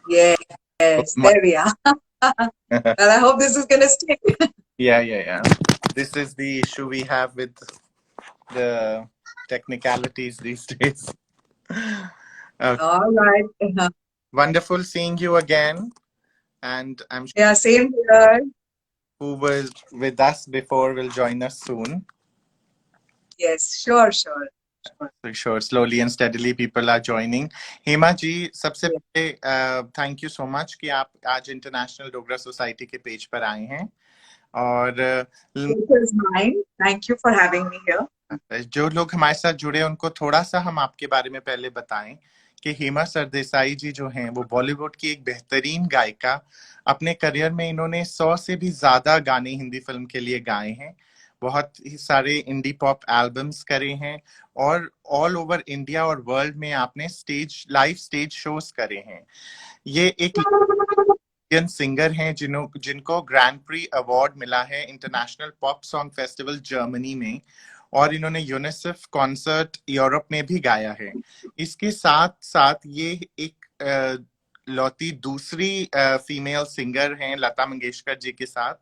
Yes, My- there we are. Well, I hope this is gonna stick. yeah. This is the issue we have with the technicalities these days. All right. Wonderful seeing you again, and I'm sure Yeah, same here. who was with us before will join us soon. Yes, sure. Sure. For sure, slowly and steadily people are joining. Hema ji, सबसे Yeah. पहले thank you so much कि आप आज international Dogra society के page पर आए हैं। और It is mine. Thank you for having me here. जो लोग हमारे साथ जुड़े उनको थोड़ा सा हम आपके बारे में पहले बताएं कि हेमा सरदेसाई जी जो हैं वो बॉलीवुड की एक बेहतरीन गायिका। अपने करियर में इन्होंने 100 से भी ज्यादा गाने हिंदी फिल्म के लिए गाए हैं। बहुत ही सारे इंडी पॉप एल्बम्स करे हैं और ऑल ओवर इंडिया और वर्ल्ड में आपने लाइव स्टेज शोज करे हैं। ये एक इंडियन सिंगर हैं जिनको ग्रैंड प्री अवार्ड मिला है international pop song festival Germany में, और इन्होंने यूनिसेफ कॉन्सर्ट यूरोप में भी गाया है। इसके साथ साथ ये एक लौती दूसरी फीमेल सिंगर हैं लता मंगेशकर जी के साथ,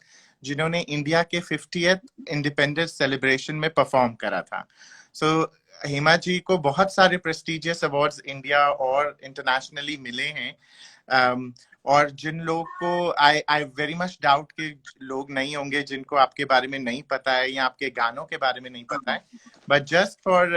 जिन्होंने इंडिया के 50th इंडिपेंडेंस सेलिब्रेशन में परफॉर्म करा था। सो हेमा जी को बहुत सारे प्रेस्टिजियस अवार्ड्स इंडिया और इंटरनेशनली मिले हैं। और जिन लोग को आई वेरी मच डाउट कि लोग नहीं होंगे जिनको आपके बारे में नहीं पता है या आपके गानों के बारे में नहीं पता है, but just for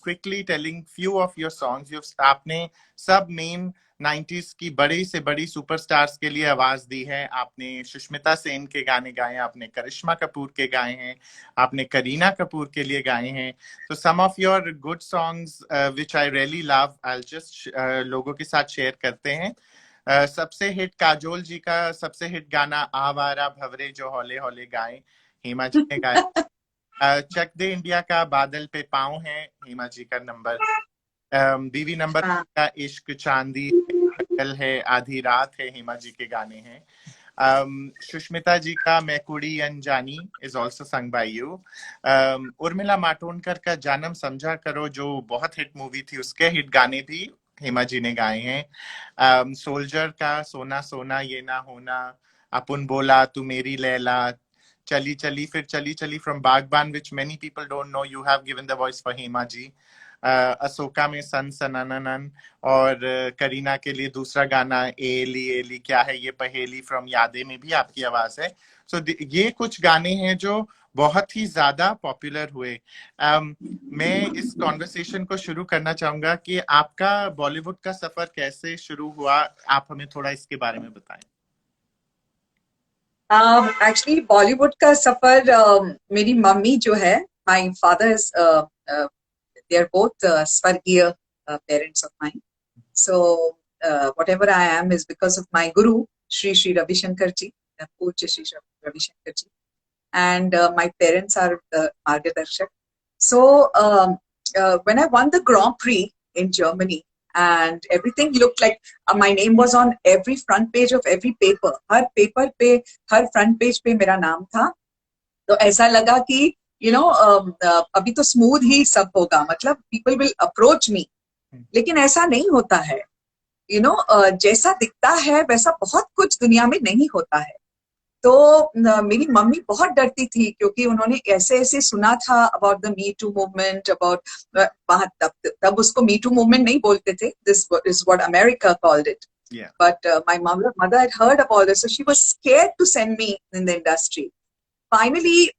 quickly telling few of your songs, आपने सब मेन 90s की बड़ी से बड़ी सुपरस्टार्स के लिए आवाज दी है। आपने सुष्मिता सेन के गाने गाए हैं, आपने करिश्मा कपूर के गाए हैं, आपने करीना कपूर के लिए गाए हैं। तो some of your good songs which I really love, I just लोगों के साथ शेयर करते हैं। सबसे हिट काजोल जी का सबसे हिट गाना आवारा भवरे जो हौले हौले गाए, हेमा जी ने गाया। चक दे इंडिया का बादल पे पाँव है, हेमा जी का नंबर। बीवी नंबर हाँ. का इश्क चांदी कल है आधी रात है, हेमा जी के गाने हैं। सुष्मिता जी का मैं कुड़ी अनजानी is also sung by you. Urmila Matondkar का जानम समझा करो जो बहुत हिट मूवी थी, उसके हिट गाने भी हेमा जी ने गाए हैं। सोल्जर का सोना सोना ये ना होना, अपुन बोला तू मेरी लैला, चली चली फिर चली चली from Baghban which many people don't know, you have given the voice for Hema ji. Ashoka में सन सनानन, और करीना के लिए दूसरा गाना एली एली क्या है ये पहेली फ्रॉम यादें में भी आपकी आवाज है। सो ये कुछ गाने हैं जो बहुत ही ज्यादा पॉपुलर हुए। मैं इस कॉन्वर्सेशन को शुरू करना चाहूंगा कि आपका बॉलीवुड का सफर कैसे शुरू हुआ, आप हमें थोड़ा इसके बारे में बताएं। एक्चुअली बॉलीवुड का सफर मेरी मम्मी जो है, my father is they are both स्वर्गीय parents of mine. So whatever I am is because of my guru, Shri Ravi Shankar ji, Pujya Shri Ravi Shankar ji, and my parents are the Margadarshak. So when I won the Grand Prix in Germany, and everything looked like my name was on every front page of every paper. Her paper पे, हर front page पे मेरा नाम था. तो ऐसा लगा कि अभी तो स्मूथ ही सब होगा, मतलब पीपल विल अप्रोच मी. लेकिन ऐसा नहीं होता है. जैसा दिखता है वैसा बहुत कुछ दुनिया में नहीं होता है. तो मेरी मम्मी बहुत डरती थी, क्योंकि उन्होंने ऐसे ऐसे सुना था about the me too movement, about वहां तब उसको मी टू मूवमेंट नहीं बोलते थे, this is what America called it. But my mother had heard of all this, so she was scared to send me in the industry. Finally,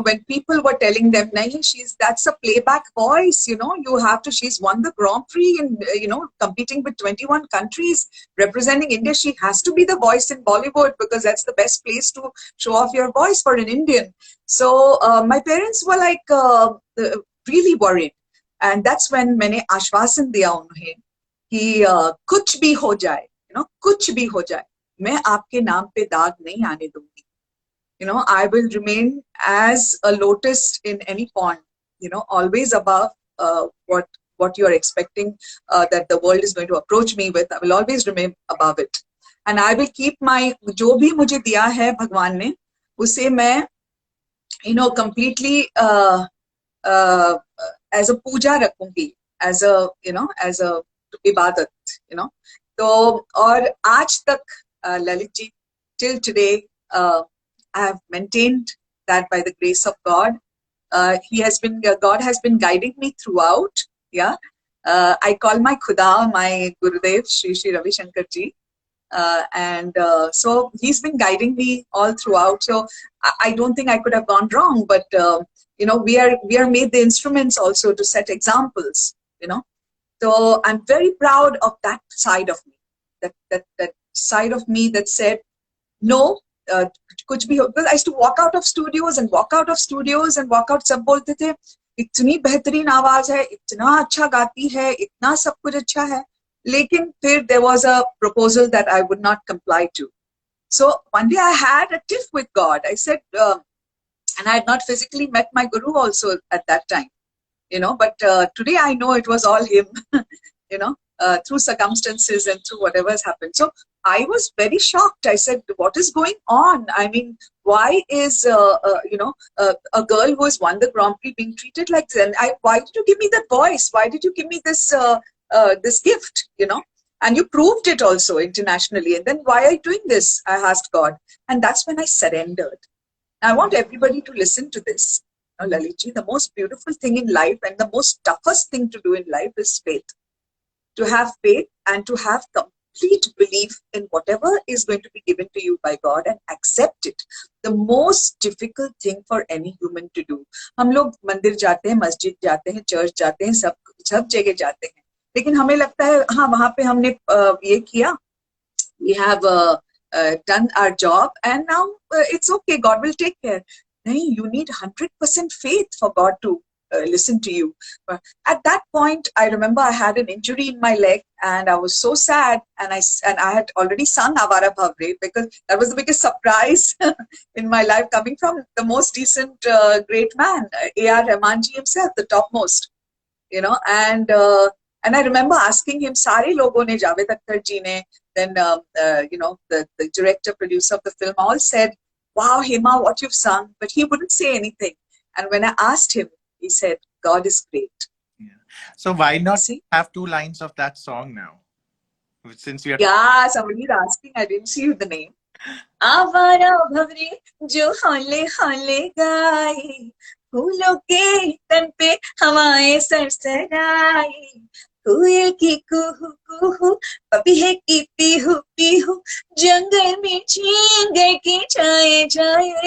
when people were telling them, nahi, that's a playback voice, you have to, she's won the Grand Prix and, competing with 21 countries, representing India. She has to be the voice in Bollywood because that's the best place to show off your voice for an Indian. So my parents were like really worried. And that's when मैंने आश्वासन दिया उन्हें कि कुछ भी हो जाए, कुछ भी हो जाए, मैं आपके नाम पे दाग नहीं आने दूंगी. I will remain as a lotus in any pond, always above what you are expecting that the world is going to approach me with. I will always remain above it. And I will keep my, जो भी मुझे दिया है भगवान ने, उसे मैं, completely as a पूजा रखूंगी, as a, as a ibadat, तो और आज तक Lalit ji, till today, I have maintained that by the grace of God, God has been guiding me throughout. Yeah, I call my Khuda my Gurudev, Shri Ravi Shankar ji, and so he's been guiding me all throughout. So I don't think I could have gone wrong. But we are made the instruments also to set examples. So I'm very proud of that side of me. That side of me that said no. कुछ भी हो, because I used to walk out of studios and walk out of studios and walk out. सब बोलते थे इतनी बेहतरीन आवाज है, इतना अच्छा गाती है, इतना सब कुछ अच्छा है, लेकिन फिर there was a proposal that I would not comply to. So one day I had a tiff with God. I said, and I had not physically met my guru also at that time, but today I know it was all him, through circumstances and through whatever has happened. So I was very shocked. I said, what is going on? I mean, why is, a girl who has won the Grand Prix being treated like this? And why did you give me that voice? Why did you give me this, this gift, And you proved it also internationally. And then why are you doing this? I asked God. And that's when I surrendered. I want everybody to listen to this. Lalitji, the most beautiful thing in life and the most toughest thing to do in life is faith. To have faith and to have complete belief in whatever is going to be given to you by God and accept it. The most difficult thing for any human to do. हम लोग मंदिर जाते हैं, मस्जिद जाते हैं, church जाते हैं, सब जगह जाते हैं, लेकिन हमें लगता है हाँ वहाँ पे हमने ये किया, we have done our job and now it's okay, God will take care. नहीं, you need 100% faith for God to listen to you. At that point, I remember I had an injury in my leg and I was so sad, and I had already sung Avara Bhavre because that was the biggest surprise in my life, coming from the most decent, great man, A.R. Rahmanji himself, the topmost, and I remember asking him, Sare logon ne, Javed Akhtar ji ne, then, the director, producer of the film all said, wow, Hema, what you've sung, but he wouldn't say anything. And when I asked him, he said, God is great. Yeah. So why not have 2 lines of that song now? Since we are... Yeah, somebody's asking, I didn't see the name. आवारा भवरे जो हौले हौले गाए, फूलों के तन पे हवाएं सरसराए, कोयल की कुहू कुहू, पपीहे की पीहू पीहू, जंगल में चींगर की जाए जाए.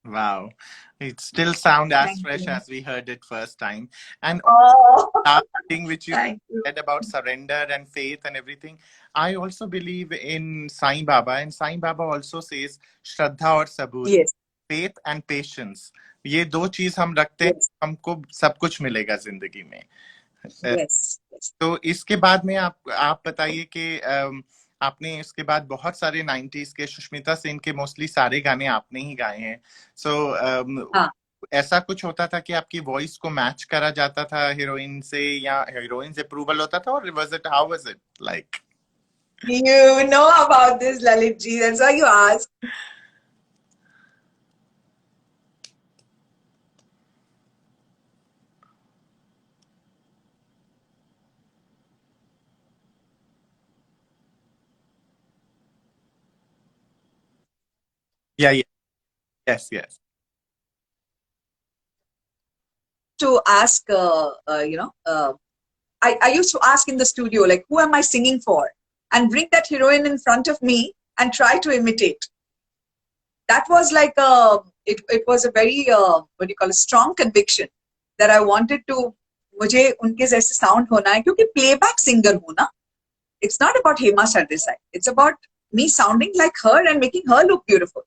Wow. It still sounds as fresh as we heard it first time. And thing which you said about surrender and faith and everything, I also believe in Sai Baba, and Sai Baba also says Shraddha और सबूत, yes. faith and patience. ये 2 चीज हम रखते हैं, हमको सब कुछ मिलेगा जिंदगी में. yes. तो इसके बाद में आप बताइए कि आपने इसके बाद बहुत सारे 90s के, सुष्मिता सेन के मोस्टली सारे गाने आपने ही गाए हैं. सो ऐसा कुछ होता था कि आपकी वॉइस को मैच करा जाता था हीरोइन से, या हीरोइन से अप्रूवल होता था, और how was it like? You know about this, Lalit ji, that's why you asked. Yeah. Yes. To ask, I used to ask in the studio, like, who am I singing for? And bring that heroine in front of me and try to imitate. That was like it was a very, strong conviction that I wanted to, मुझे उनके जैसे sound होना है, क्योंकि playback singer हूँ ना. It's not about Hema Sardesai. It's about me sounding like her and making her look beautiful.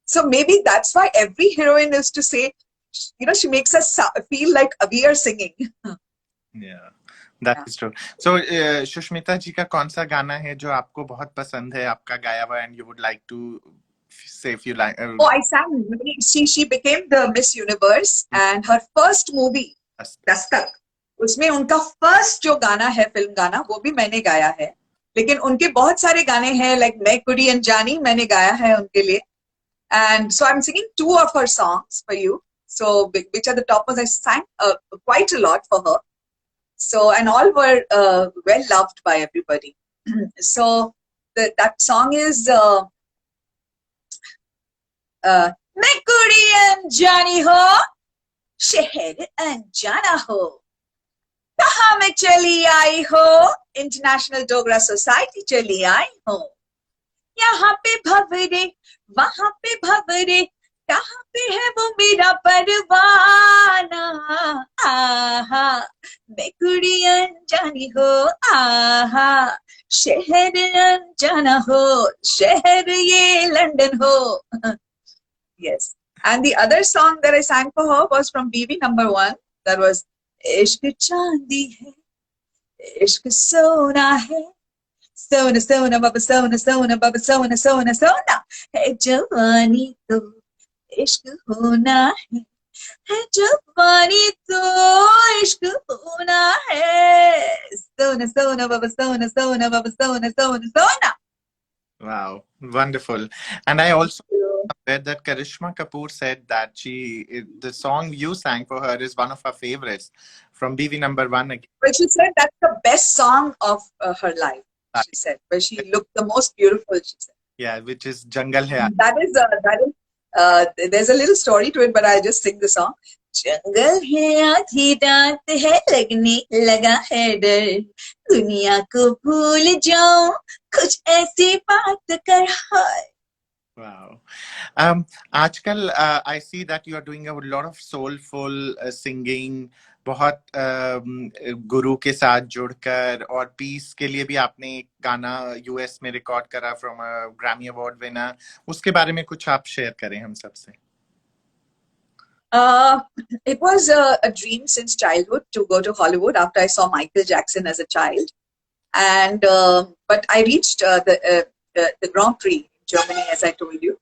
So maybe that's why every heroine is to say, she makes us feel like we are singing. Yeah, that is true. So, Sushmita जी का कौन सा गाना है जो आपको बहुत पसंद है, आपका गाया हुआ, and you would like to say a few lines? Oh, I sang. She became the Miss Universe, and her first movie, Dastak, उसमें उनका first जो गाना है, फिल्म गाना, वो भी मैंने गाया है. लेकिन उनके बहुत सारे गाने हैं, like मैं कुड़ी अनजानी मैंने गाया है उनके लिए. And so I'm singing 2 of her songs for you. So which are the top ones? I sang quite a lot for her. So, and all were well loved by everybody. So that song is मैं कुड़ी अनजानी हो शहर अनजाना हो कहाँ मैं चली आई हो इंटरनेशनल डोगरा सोसाइटी चली आई हो यहाँ पे भवरे वहां पे भवरे कहाँ पे है वो मेरा परवाना आहा मैं कुड़ी अनजानी हो आहा शहर अनजाना हो शहर ये लंदन हो. Yes. And the other song that I sang for her was from BB number 1. That was Ishq Chandi hai, Ishq Sona hai, Sona Sona Baba Sona Sona Baba Sona Sona Sona hai Jawani to Ishq hona hai Jawani to Ishq hona hai Sona Sona Baba Sona Sona Baba Sona Sona Sona. Wow, wonderful. And I also read that Karishma Kapoor said that the song you sang for her is one of her favorites from BV number 1 again. But she said that's the best song of her life. She said, where she looked the most beautiful. She said, yeah, which is Jangal Hai. That is there's a little story to it, but I'll just sing the song. जंगल है आधी रात है लगने लगा है डर दुनिया को भूल जाओ कुछ ऐसी बात कर हाय. Wow. आजकल I see that you are doing a lot of soulful singing. बहुत गुरु के साथ जुड़कर और पीस के लिए भी आपने एक गाना यूएस में रिकॉर्ड करा फ्रॉम ग्रैमी अवार्ड विनर. उसके बारे में कुछ आप शेयर करें हम सबसे. It was a dream since childhood to go to Hollywood after I saw Michael Jackson as a child. And but I reached the Grand Prix in Germany, as I told you.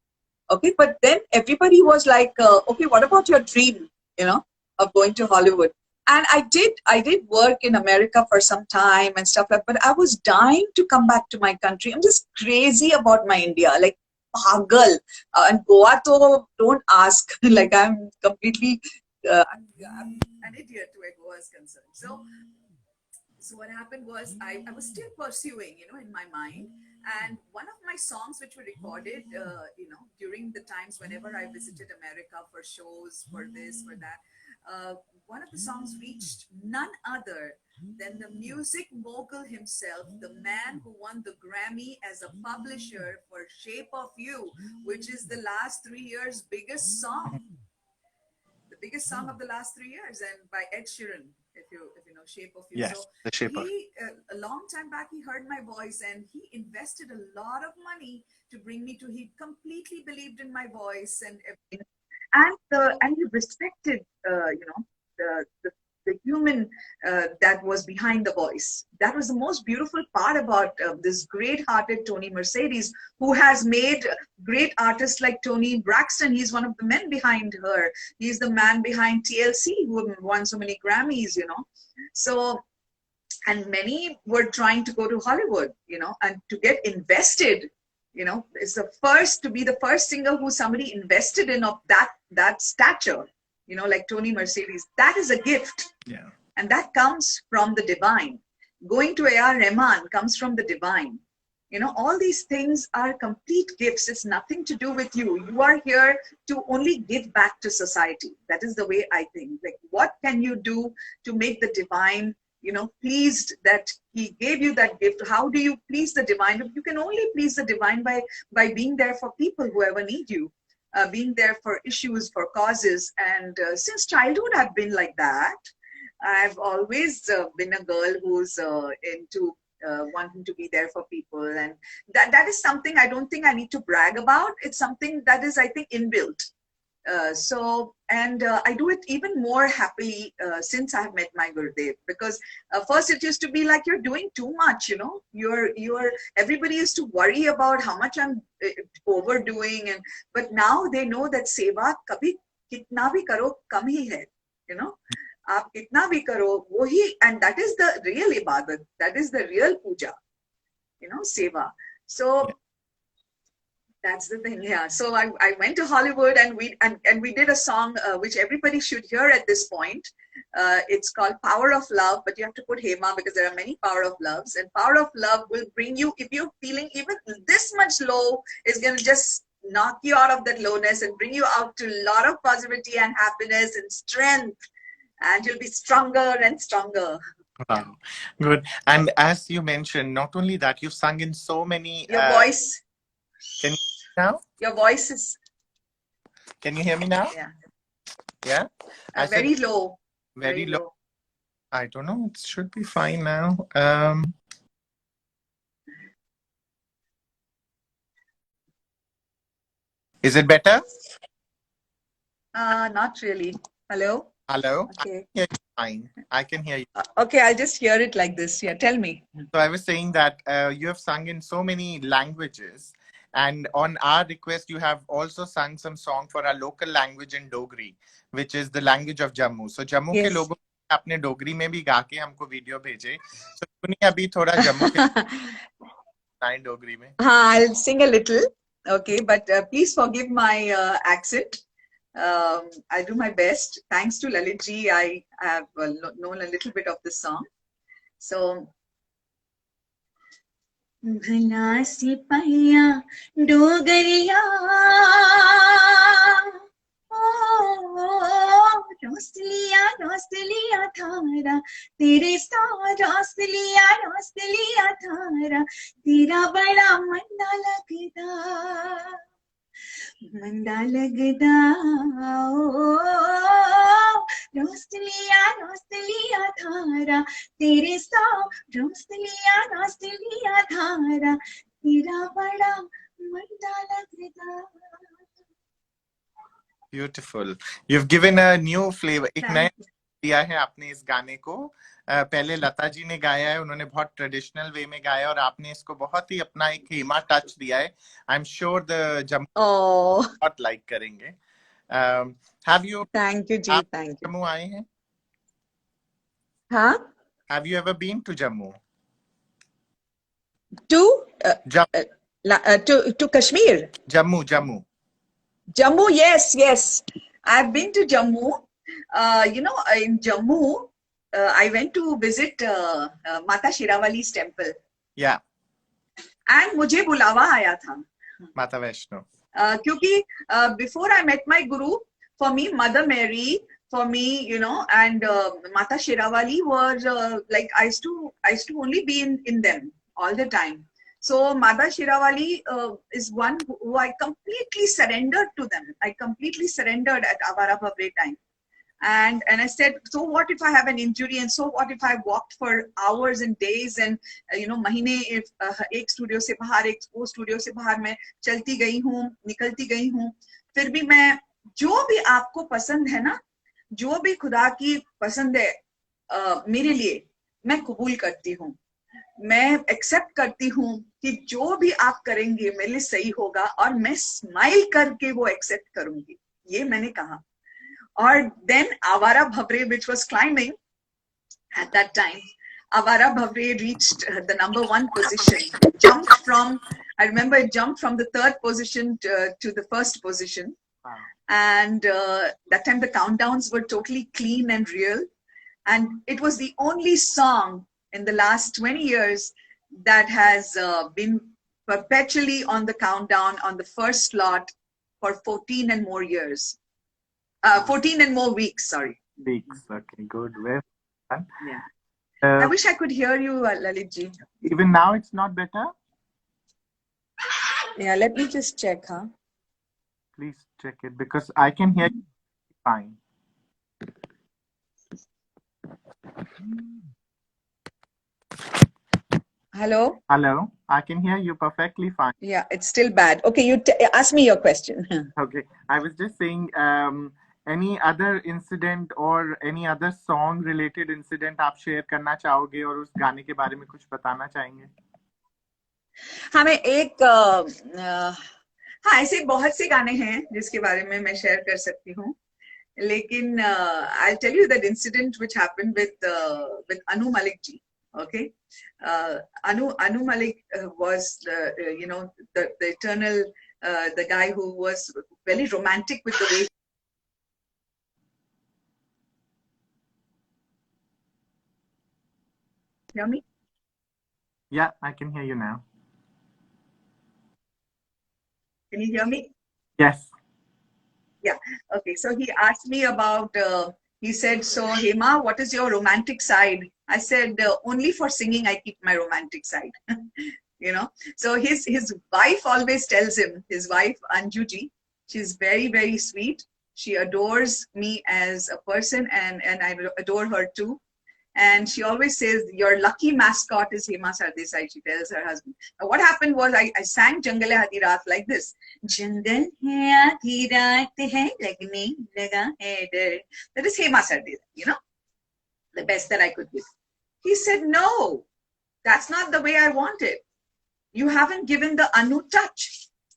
Okay, but then everybody was like, okay, what about your dream, of going to Hollywood? And I did work in America for some time and stuff like that, but I was dying to come back to my country. I'm just crazy about my India, like pagal. And Goa, to don't ask. Like I'm completely, I'm an idiot where Goa is concerned. So what happened was I was still pursuing, in my mind. And one of my songs, which were recorded, during the times whenever I visited America for shows, for this, for that, one of the songs reached none other than the music mogul himself, the man who won the Grammy as a publisher for Shape of You, which is the last 3 years' biggest song. The biggest song of the last 3 years, and by Ed Sheeran, if you know Shape of You. Yes, so the Shape of a long time back, he heard my voice and he invested a lot of money to bring me to. He completely believed in my voice and everything, and he respected, the human that was behind the voice. That was the most beautiful part about this great-hearted Tony Mercedes, who has made great artists like Tony Braxton. He's one of the men behind her. He's the man behind TLC, who won so many Grammys, So, and many were trying to go to Hollywood, and to get invested, is to be the first singer who somebody invested in of that stature. Like Tony Mercedes, that is a gift. Yeah. And that comes from the divine. Going to A.R. Rahman comes from the divine. All these things are complete gifts. It's nothing to do with you. You are here to only give back to society. That is the way I think. Like, what can you do to make the divine, pleased that he gave you that gift? How do you please the divine? You can only please the divine by being there for people who ever need you. Being there for issues, for causes. And since childhood, I've been like that. I've always been a girl who's into wanting to be there for people. And that is something I don't think I need to brag about. It's something that is, I think, inbuilt. I do it even more happily since I've met my Gurudev, because first it used to be like, you're doing too much, everybody used to worry about how much I'm overdoing, but now they know that seva kabhi kitna bhi karo kam hi hai, aap kitna bhi karo wo hi, and that is the real ibadat, that is the real puja, seva. So That's the thing, yeah. So I went to Hollywood, and we did a song which everybody should hear at this point. It's called Power of Love, but you have to put Hema because there are many Power of Loves. And Power of Love will bring you, if you're feeling even this much low, is going to just knock you out of that lowness and bring you out to a lot of positivity and happiness and strength. And you'll be stronger and stronger. Wow, good. And as you mentioned, not only that, you've sung in so many. Your voice, Can you hear me now? your voice is, Can you hear me now? yeah, Yeah. I said very low. very Very low. low. I don't know. It should be fine now. Is it better? Not really. Hello? Hello. Okay. Yeah, fine. I can hear you. Okay, I'll just hear it like this. Yeah, tell me. So I was saying that you have sung in so many languages, and on our request, you have also sung some song for our local language in Dogri, which is the language of Jammu. So Jammu के Yes. लोगों ने अपने डोगरी में भी गा के हमको video भेजे. So सुनिए अभी थोड़ा जम्मू के लाइन डोगरी में. I'll sing a little. Okay, but please forgive my accent. I'll do my best. Thanks to Lalit ji, I have known a little bit of this song. So, भला सिपहिया डोगरिया रोस लिया थारा तेरे साथ रोस लिया थारा तेरा बड़ा मंदा लगदा ओ रोस लिया थारा तेरे साथ रोस लिया थारा तेरा बड़ा मंदा लगदा. Beautiful. You've given a new flavor. एक नया दिया है आपने इस गाने को. पहले लता जी ने गाया है, उन्होंने बहुत ट्रेडिशनल वे में गाया और आपने इसको बहुत ही अपना एक हेमा टच दिया है. I am sure the Jammu बहुत लाइक करेंगे. हैव यू थैंक यू जी, थैंक यू. जम्मू आए हैं? हाँ, have you ever been to Jammu? To Kashmir? Jammu. Jammu, yes. I've been to Jammu. In Jammu, I went to visit Mata Shirawali's temple. Yeah. And मुझे बुलावा आया था. Mata Vaishno. क्योंकि before I met my guru, for me, Mother Mary, for me, and Mata Shirawali were like I used to only be in them all the time. So Mata Shirawali is one who I completely surrendered to them. I completely surrendered at Avara Bhavre time. And I said, so what if I have an injury, and so what if I walked for hours and days and महीने एक studio से बाहर एक वो studio से बाहर मैं चलती गई हूँ, निकलती गई हूँ, फिर भी मैं जो भी आपको पसंद है ना, जो भी खुदा की पसंद है मेरे लिए मैं कबूल करती हूँ, मैं एक्सेप्ट करती हूँ कि जो भी आप करेंगे मेरे लिए सही होगा और मैं स्माइल करके वो एक्सेप्ट करूंगी, ये मैंने कहा. Or then Avara Bhavre, which was climbing at that time, Avara Bhavre reached the number 1 position. I remember it jumped from the 3rd position to the 1st position. Wow. And that time the countdowns were totally clean and real. And it was the only song in the last 20 years that has been perpetually on the countdown on the first slot for 14 and more years. 14 and more weeks, sorry. Weeks, okay, good. Very fun. Yeah. I wish I could hear you, Lalit ji. Even now it's not better? Yeah, let me just check, huh? Please check it, because I can hear you fine. Hello? Hello, I can hear you perfectly fine. Yeah, it's still bad. Okay, you ask me your question. Okay, I was just saying, any other incident or any other song related incident आप share करना चाहोगे और उस गाने के बारे में कुछ बताना चाहेंगे? हाँ, मैं एक ऐसे बहुत से गाने हैं जिसके बारे में मैं शेयर कर सकती हूँ, लेकिन I'll tell you that incident which happened with Anu Malik ji. Okay, Anu Malik was the eternal the guy who was very romantic with the way. Hear me? Yeah, I can hear you now. Can you hear me? Yes. Yeah. Okay. So he asked me about. He said, "So Hema, what is your romantic side?" I said, "Only for singing, I keep my romantic side." You know. So his wife always tells him. His wife Anjuji, she's very sweet. She adores me as a person, and I adore her too. And she always says, "Your lucky mascot is Hema Sardesai," she tells her husband. Now, what happened was I sang Jungle Hai Aadhi Raat like this. Jungle hai aadhi raat hai, lagne laga hai dar. That is Hema Sardesai, you know, the best that I could give. He said, "No, that's not the way I want it. You haven't given the Anu touch,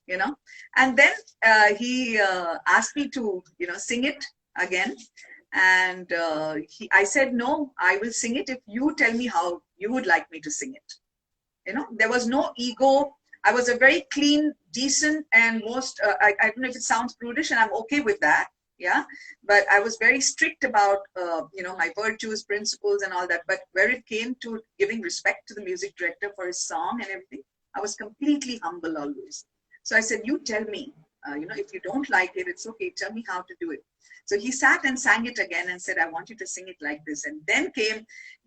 you know." And then he asked me to, sing it again. And I said, "No, I will sing it if you tell me how you would like me to sing it." There was no ego. I was a very clean, decent, and most, I don't know if it sounds prudish, and I'm okay with that. Yeah. But I was very strict about, my virtues, principles, and all that. But where it came to giving respect to the music director for his song and everything, I was completely humble always. So I said, "You tell me, if you don't like it, it's okay. Tell me how to do it." So he sat and sang it again and said, "I want you to sing it like this." And then came,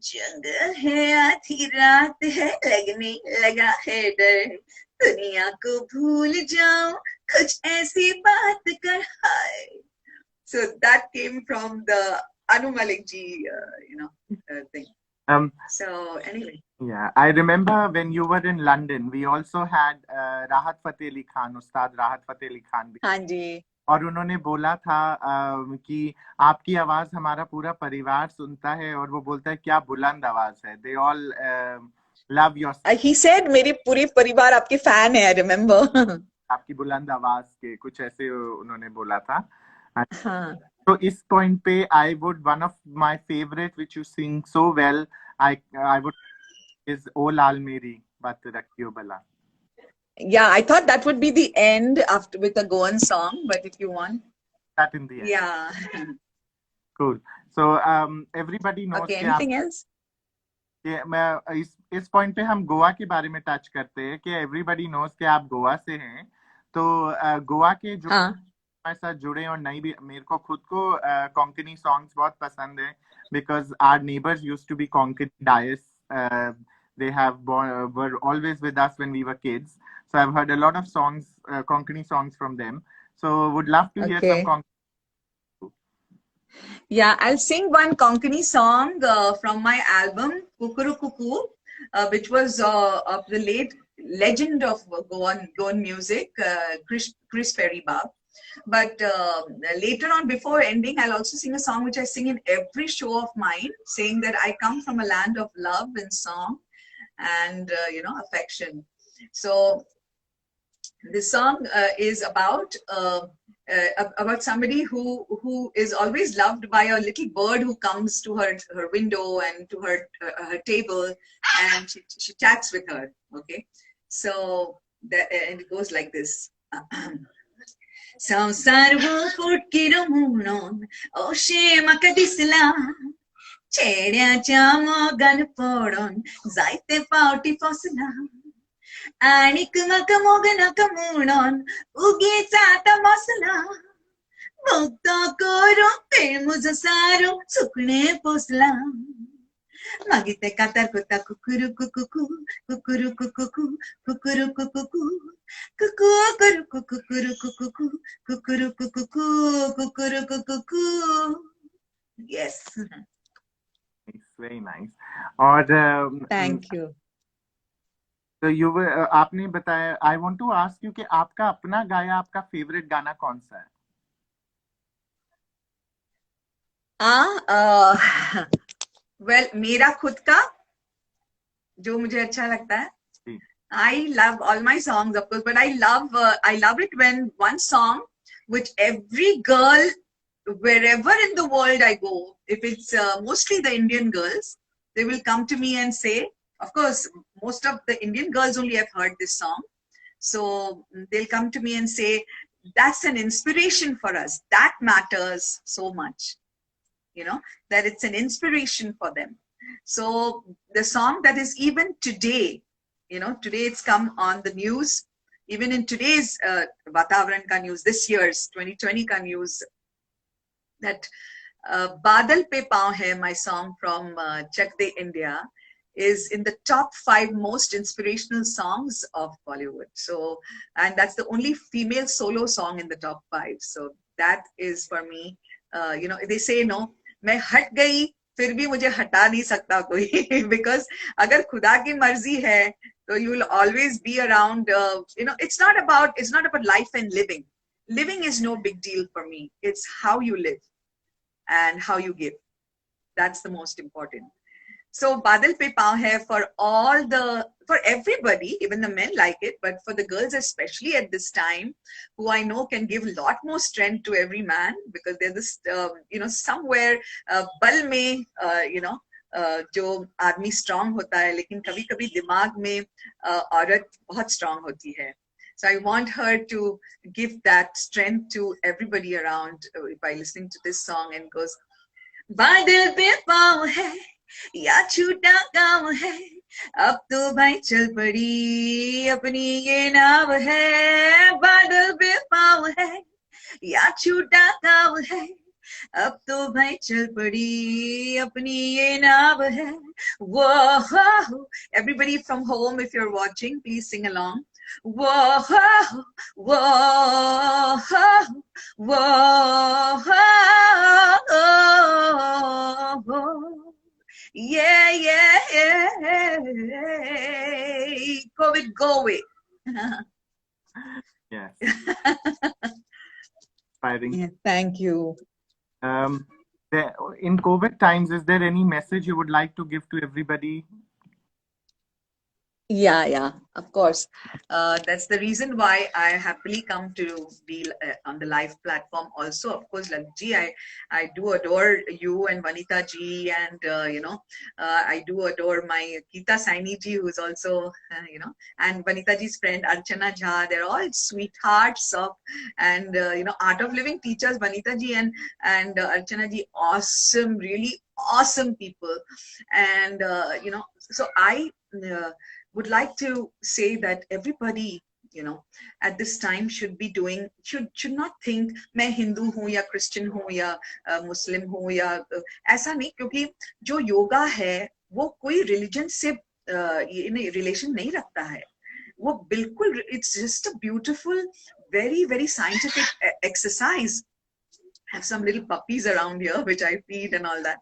"Jungle hai आधी रात है लगने लगा है डर दुनिया को भूल जाओ कुछ ऐसी बात कर हाय." So that came from the Anu Malik ji, thing. So anyway. Yeah, I remember when you were in London, we also had Rahat Fateh Ali Khan, Ustad Rahat Fateh Ali Khan. हाँ जी. और उन्होंने बोला था कि आपकी आवाज हमारा पूरा परिवार सुनता है और वो बोलता है क्या बुलंद आवाज है. They all love your. He said मेरी पूरी परिवार आपके फैन है. I remember. आपकी बुलंद आवाज के कुछ ऐसे उन्होंने बोला था. हाँ. तो इस पॉइंट पे I would one of my favorite which you sing so well I would is O Lal Meri Bat Rakhiyo Bala. Yeah, I thought that would be the end after with a Goan song, but if you want that in the end. Yeah. Cool. So everybody knows. Okay, anything else? कि मैं इस point पे हम गोवा के बारे में touch करते हैं कि एवरीबॉडी नोज कि आप गोवा से हैं. तो गोवा के जो हमारे साथ जुड़े और नहीं भी, मेरे को खुद को कोंकणी सॉन्ग्स बहुत पसंद है because our neighbours used to be Konkani Dias. They were always with us when we were kids. So I've heard a lot of songs, Konkani songs from them. So would love to hear some Konkani. Yeah, I'll sing one Konkani song from my album Kukuru Kuku, which was of the late legend of Goan music, Chris Ferrybab. But later on, before ending, I'll also sing a song which I sing in every show of mine, saying that I come from a land of love and song and affection. So this song is about somebody who is always loved by a little bird who comes to her window and to her table, and she chats with her. Okay, so and it goes like this. Samsarvo putkirumun oshema kadisla चेड्याच्या मोगान पडून जायते फावटी फसला आणिक म्हाका मोगनाका म्हणून उगीच आतां बसला भोगतो करून पेळ म्हजो सारो सुकणे पोसला मागीर ते कातार कोता कुकुरू कुकुकू कुकुरू कुकुकू कुकुरू कुकुकू कुकुरू कुकुरू कुकुकू कुकुरू कुकुकू कुकुरू कुकुकू. Yes. Very nice. और thank you. तो आपने बताया, I want to ask you कि आपका अपना गाया आपका फेवरेट गाना कौन सा है? well, मेरा खुद का जो मुझे अच्छा लगता है. I love all my songs, of course, but I love it when one song which every girl, wherever in the world I go, if it's mostly the Indian girls, they will come to me and say, of course, most of the Indian girls only have heard this song, So they'll come to me and say, that's an inspiration for us. That matters so much, you know, that it's an inspiration for them. So the song that is even today, you know, today it's come on the news, even in today's Vatavaran ka news, this year's 2020 ka news, that Badal Pe Paun Hai, my song from Chak De India, is in the top 5 most inspirational songs of Bollywood. So, and that's the only female solo song in the top 5. So that is for me, you know, they say, no, मैं हट गई फिर भी मुझे हटा नहीं सकता कोई, because अगर खुदा की मर्जी है तो you will always be around. You know, it's not about life and living. Living is no big deal for me. It's how you live and how you give. That's the most important. So Badal Pe Paun Hai, for everybody, even the men like it, but for the girls especially at this time, who I know can give a lot more strength to every man, because there's this, you know, somewhere bal mein, you know, जो आदमी strong होता है, लेकिन कभी-कभी दिमाग में औरत बहुत strong होती है. So I want her to give that strength to everybody around by listening to this song, and goes, बादल पे पाँव है या छूटा गाँव है, अब तो भाई चल पड़ी अपनी ये नाव है. बादल पे पाँव है या छूटा गाँव है, अब तो भाई चल पड़ी अपनी ये नाव है. Whoa, everybody from home, if you're watching, please sing along. Whoa, whoa, whoa, whoa, yeah, yeah, COVID, go away. Yes. Inspiring. Yeah, thank you. In COVID times, is there any message you would like to give to everybody? Yeah, of course. That's the reason why I happily come to be on the live platform also. Of course, Lalji, I do adore you and Vanita ji, and you know, I do adore my Geeta Saini ji, who's also, you know, and Vanita ji's friend Archana Jha. They're all sweethearts of, and you know, Art of Living teachers, Vanita ji and Archana ji, awesome, really awesome people. And you know, so I would like to say that everybody, you know, at this time should be doing, should not think मैं हिंदू हूँ या Christian हूँ या मुस्लिम हूँ या ऐसा नहीं, क्योंकि जो योगा है वो कोई रिलीजन से रिलेशन नहीं रखता है. वो बिल्कुल, it's just a beautiful, very, very scientific exercise. I have some little puppies around here which I feed and all that.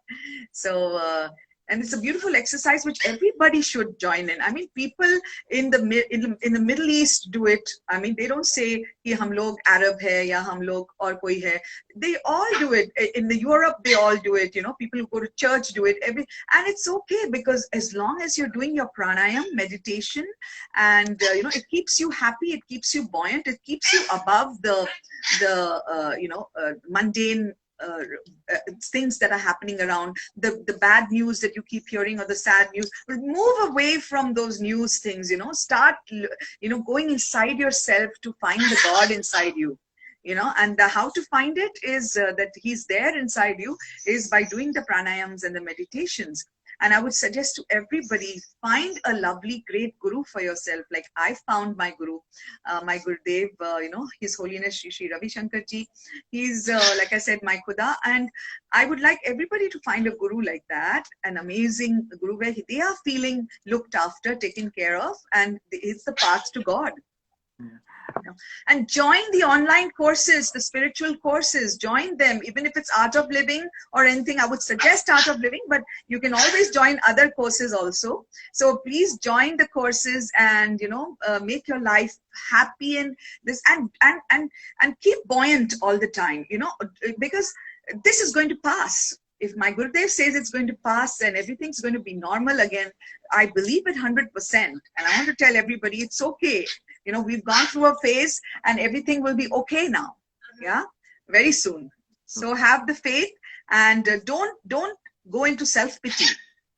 So and it's a beautiful exercise which everybody should join in. I mean, people in the Middle East do it. I mean, they don't say कि हम लोग Arab है या हम लोग और कोई है. They all do it. In the Europe, they all do it. You know, people who go to church do it. And it's okay, because as long as you're doing your pranayam, meditation, and you know, it keeps you happy, it keeps you buoyant, it keeps you above the you know, mundane things that are happening around, the bad news that you keep hearing, or the sad news. Move away from those news things, you know, start, you know, going inside yourself to find the God inside you, you know. And how to find it is that he's there inside you is by doing the pranayams and the meditations. And I would suggest to everybody, find a lovely, great guru for yourself. Like I found my guru, my Gurudev, you know, His Holiness Shri Ravi Shankar ji. He's, like I said, my Khuda. And I would like everybody to find a guru like that, an amazing guru where they are feeling looked after, taken care of, and it's the path to God. Yeah. And join the online courses, the spiritual courses, join them, even if it's Art of Living or anything. I would suggest Art of Living, but you can always join other courses also. So please join the courses and, you know, make your life happy in this, and keep buoyant all the time, you know, because this is going to pass. If my Gurudev says it's going to pass and everything's going to be normal again, I believe it 100%. And I want to tell everybody, it's okay. You know, we've gone through a phase and everything will be okay now. Yeah, very soon. So have the faith, and don't go into self-pity.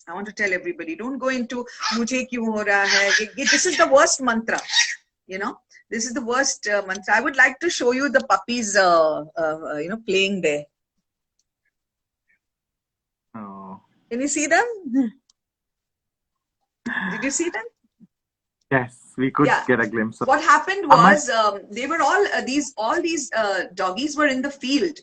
I want to tell everybody, don't go into mujhe kyun ho raha hai. This is the worst mantra, you know. This is the worst mantra. I would like to show you the puppies, playing there. Oh. Can you see them? Did you see them? Yes, we could Yeah. get a glimpse of. What happened Amar, was they were all these doggies were in the field,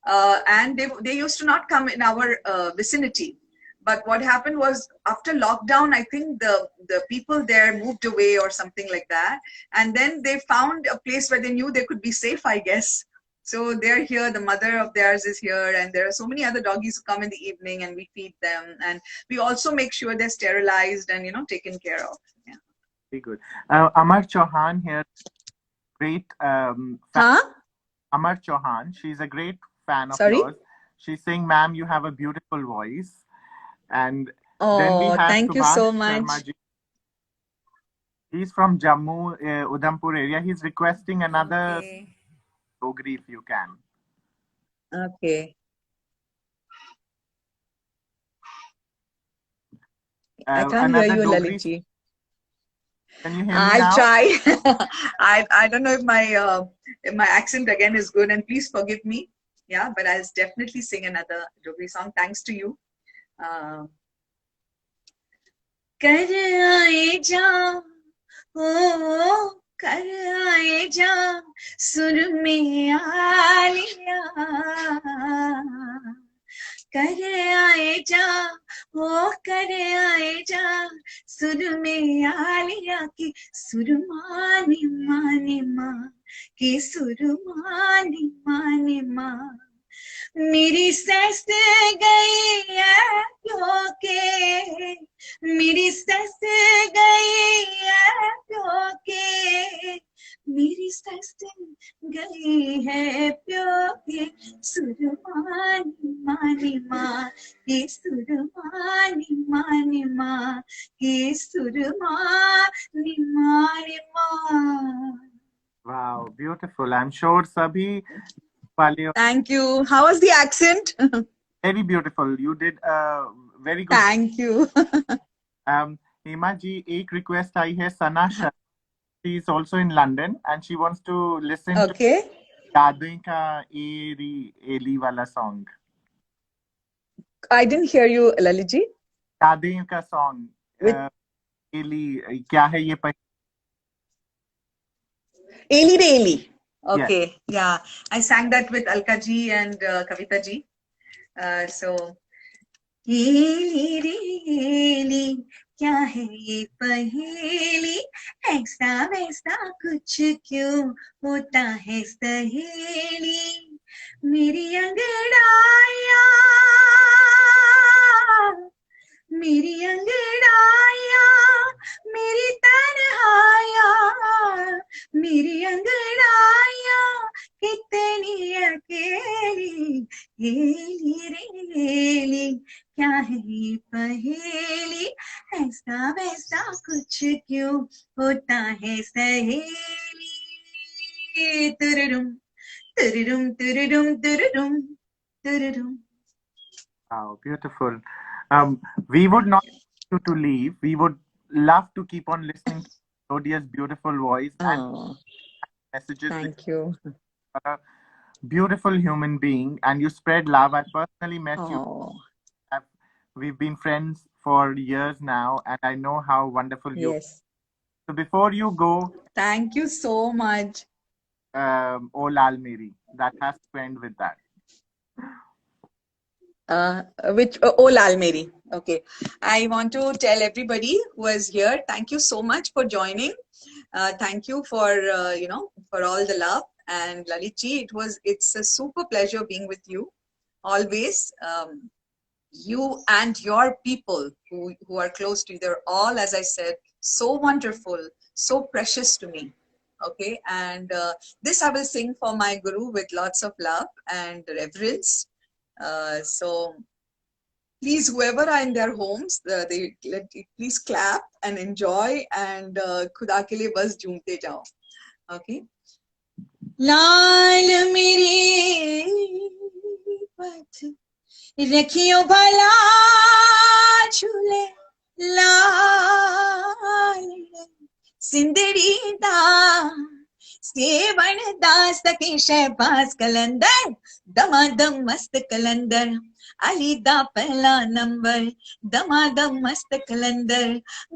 and they used to not come in our vicinity. But what happened was after lockdown, I think the people there moved away or something like that, and then they found a place where they knew they could be safe, I guess. So they're here. The mother of theirs is here, and there are so many other doggies who come in the evening, and we feed them, and we also make sure they're sterilized and taken care of. Yeah. very good. Amar Chauhan here, great Huh? Amar Chauhan, she's a great fan of Sorry? yours. She's saying, "Ma'am, you have a beautiful voice." And then we Oh, have thank you Subhash so much. Sharma ji. He's from Jammu, Udhampur area. He's requesting another Okay. Dogri if you can. Okay. I can't hear Another you, Dogri. Lalitji. Can you hear me I'll now? try. I don't know if my accent again is good, and please forgive me. Yeah, but I'll definitely sing another Dogri song. Thanks to you. कर आए जा ओ कर आए जा सुर में आ लिया कर आए जा ओ कर आए जा सुर में आ लिया कि सुर माने माने माँ कि सुर माने माने माँ मेरी सस गई है क्योंकि मेरी सस गई है क्योंकि मेरी सस गई है क्योंकि सुरमानी मानी माँ ये सुरमानी मानी माँ ये सुरमानी मानी माँ. Wow, beautiful. I'm sure Sabhi. Thank you. How was the accent? Very beautiful. You did a very good. Thank you. Hema ji, एक request आई है Sana Shah. She is also in London and she wants to listen to Yadein Ka Eri Eli wala song. I didn't hear you, Lalitji. Yadein ka song. Eli, क्या है ये? Eli de Eli. Okay, yes. Yeah. I sang that with Alka ji and Kavita ji. So, Eli de Eli, क्या है ये पहेली ऐसा वैसा कुछ क्यों होता है सहेली मेरी अंगड़ाइया मेरी अंगड़ाइया मेरी तन्हाइया मेरी अंगड़ाइया कितनी अकेली हेली रेली क्या है ये पहेली ऐसा वैसा कुछ क्यों होता है सहेली तुरुरुम तुरुरुम तुरुरुम तुरुरुम तुरुरुम. Wow, beautiful. We would not want you to leave. We would love to keep on listening to Claudia's beautiful voice and messages. Thank you. A beautiful human being, and you spread love. I personally met you. We've been friends for years now, and I know how wonderful you are. So before you go, thank you so much. Oh Lal Meri, that has to end with that. Oh Lal Meri. Okay. I want to tell everybody who is here, thank you so much for joining. Thank you for, for all the love. And Lalitji, it's a super pleasure being with you always. You and your people who are close to you, they're all, as I said, so wonderful, so precious to me. Okay. And this I will sing for my Guru with lots of love and reverence. So please, whoever are in their homes, please clap and enjoy and खुदा के लिए बस झूमते जाओ. Okay. लाल मेरी पथ रखियो भला झूले लाल सिंदड़ी दा सेवण दास के शहबाज कलंदर दमादम मस्त कलंदर अली दा पहला नंबर दमादम मस्त कलंदर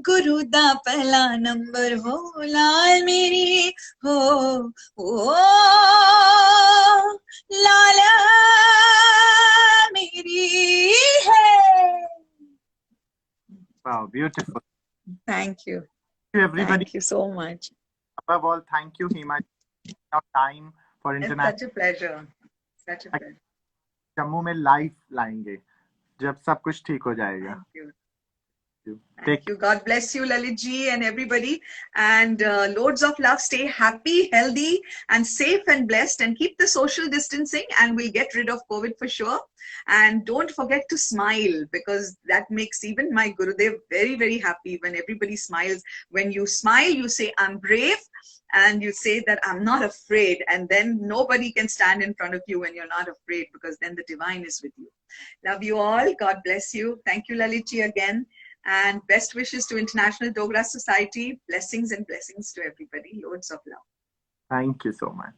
गुरु दा पहला नंबर हो लाल मेरी हो ओ लाला मेरी है. Wow, beautiful. Thank you. Thank you, everybody. Thank you so much. Above all, thank you, Hema, for time for It's international. such a pleasure. Such a pleasure. Jammu में लाइव लाएंगे जब सब कुछ ठीक हो जाएगा. Thank you. Take Thank you. God bless you, Lalit ji, and everybody. And loads of love. Stay happy, healthy, and safe and blessed. And keep the social distancing, and we'll get rid of COVID for sure. And don't forget to smile, because that makes even my Gurudev very, very happy when everybody smiles. When you smile, you say, I'm brave. And you say that I'm not afraid. And then nobody can stand in front of you when you're not afraid, because then the divine is with you. Love you all. God bless you. Thank you, Lalit ji, again. And best wishes to International Dogra Society. Blessings and blessings to everybody. Loads of love. Thank you so much.